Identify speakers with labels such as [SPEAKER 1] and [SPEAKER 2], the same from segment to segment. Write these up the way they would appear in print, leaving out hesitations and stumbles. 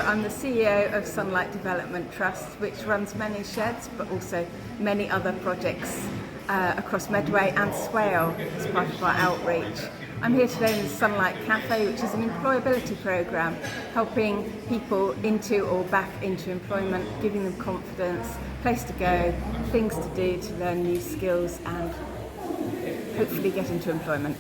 [SPEAKER 1] I'm the CEO of Sunlight Development Trust, which runs many sheds but also many other projects across Medway and Swale as part of our outreach. I'm here today in the Sunlight Cafe, which is an employability programme helping people into or back into employment, giving them confidence, place to go, things to do to learn new skills and hopefully get into employment.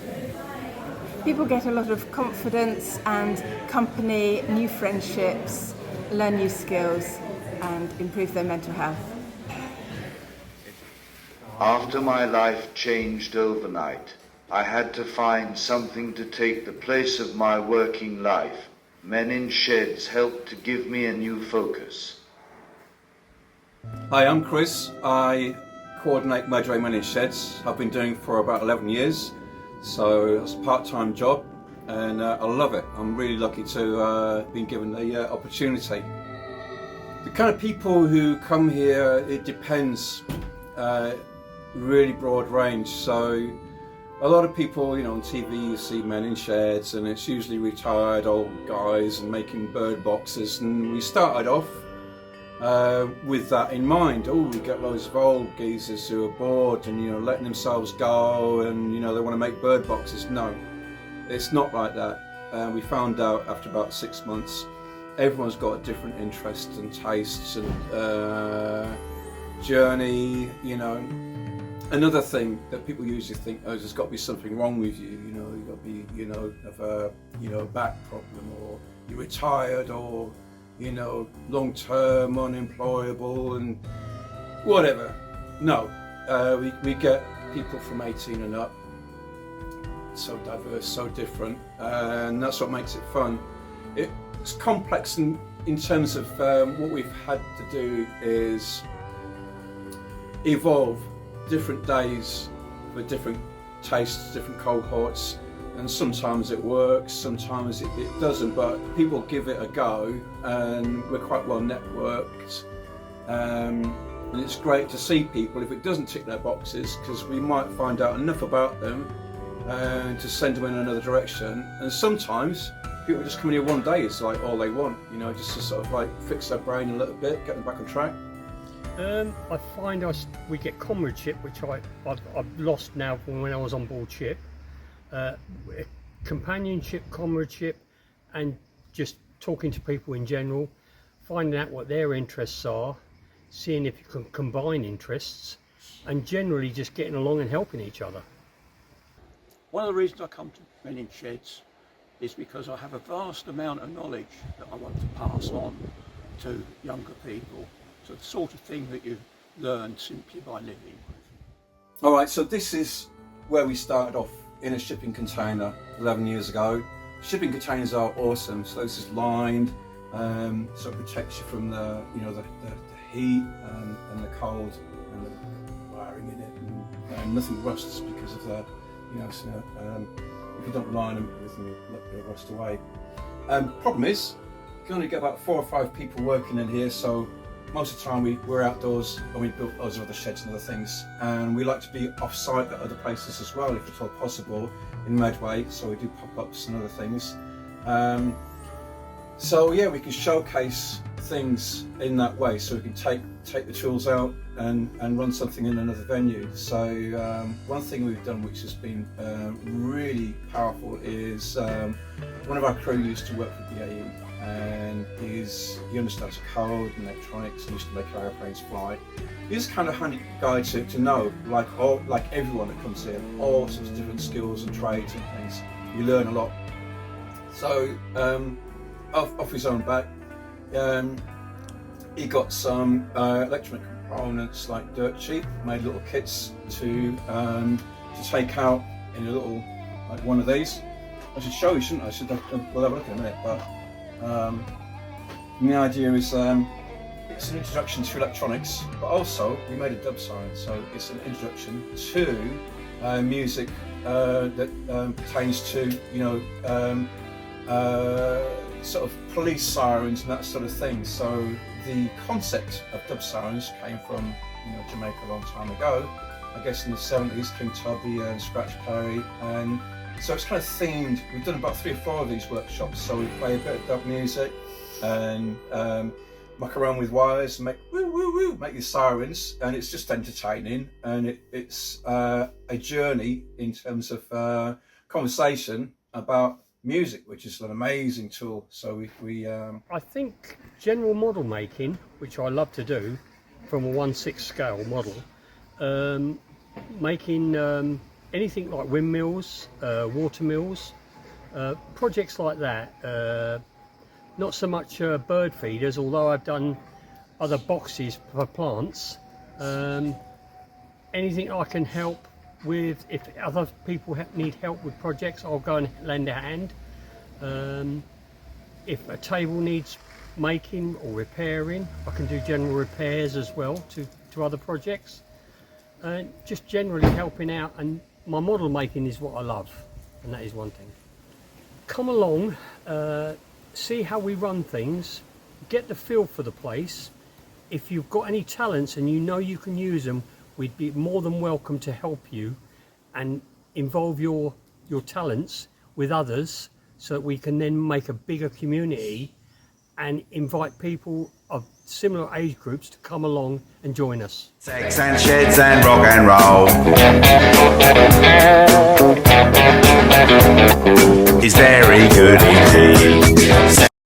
[SPEAKER 1] People get a lot of confidence and company, new friendships, learn new skills and improve their mental health.
[SPEAKER 2] After my life changed overnight, I had to find something to take the place of my working life. Men in Sheds helped to give me a new focus.
[SPEAKER 3] Hi, I'm Chris. I coordinate Medway Men in Sheds. I've been doing it for about 11 years. So it's a part-time job and I love it. I'm really lucky to have been given the opportunity. The kind of people who come here, it depends, really broad range. So a lot of people, you know, on TV you see men in sheds and it's usually retired old guys and making bird boxes, and we started off with that in mind. Oh, we get loads of old geezers who are bored and, you know, letting themselves go and, you know, they want to make bird boxes. No, it's not like that. We found out after about 6 months, everyone's got a different interests and tastes and journey, you know. Another thing that people usually think, oh, there's got to be something wrong with you, you know, you've got to be, you know, have a, you know, back problem, or you're retired, or, you know, long-term unemployable and whatever. No, we get people from 18 and up, so diverse, so different, and that's what makes it fun. It's complex in terms of what we've had to do is evolve different days with different tastes, different cohorts, and sometimes it works, sometimes it doesn't, but people give it a go and we're quite well networked, and it's great to see people if it doesn't tick their boxes, because we might find out enough about them to send them in another direction. And sometimes people just come in here one day, it's like all they want, you know, just to sort of like fix their brain a little bit, get them back on track.
[SPEAKER 4] I find we get comradeship, which I've lost now from when I was on board ship. Companionship, comradeship, and just talking to people in general, finding out what their interests are, seeing if you can combine interests, and generally just getting along and helping each other.
[SPEAKER 5] One of the reasons I come to Men in Sheds is because I have a vast amount of knowledge that I want to pass on to younger people. So the sort of thing that you learn simply by living.
[SPEAKER 3] All right, so this is where we started off, in a shipping container 11 years ago. Shipping containers are awesome. So this is lined, so it protects you from the, you know, the heat and the cold and the wiring in it, and nothing rusts because of the, you know, so, if you don't line them, everything will rust away. Problem is, you can only get about 4 or 5 people working in here, so most of the time we're outdoors, and we built loads of other sheds and other things, and we like to be off-site at other places as well, if at all possible, in Medway, so we do pop-ups and other things. So yeah, we can showcase things in that way, so we can take the tools out and run something in another venue. So one thing we've done which has been really powerful is one of our crew used to work for BAE, and he understands code and electronics and used to make our airplanes fly. He's kind of handy guy to know, like everyone that comes here, all sorts of different skills and trades and things. You learn a lot. So off his own back, he got some electronic components like dirt cheap, made little kits to take out in a little, like one of these. I should show you, shouldn't I? We'll have a look in a minute. But and the idea is it's an introduction to electronics, but also we made a dub sign, so it's an introduction to music that pertains to, sort of police sirens and that sort of thing. So the concept of dub sirens came from Jamaica a long time ago. I guess in the 70s, King Tubby and Scratch Perry, and so it's kind of themed. We've done about 3 or 4 of these workshops, so we play a bit of dub music and muck around with wires, make woo woo woo, make these sirens, and it's just entertaining, and it's a journey in terms of conversation about music, which is an amazing tool. So
[SPEAKER 4] I think general model making, which I love to do, from a 1/6 scale model, making anything like windmills, water mills, projects like that. Not so much bird feeders, although I've done other boxes for plants. Anything I can help with, if other people need help with projects, I'll go and lend a hand. If a table needs making or repairing, I can do general repairs as well to other projects. Just generally helping out, and my model making is what I love, and that is one thing. Come along, see how we run things, get the feel for the place. If you've got any talents and you can use them, we'd be more than welcome to help you and involve your talents with others, so that we can then make a bigger community and invite people of similar age groups to come along and join us.
[SPEAKER 6] Sex and sheds and rock and roll is very good indeed.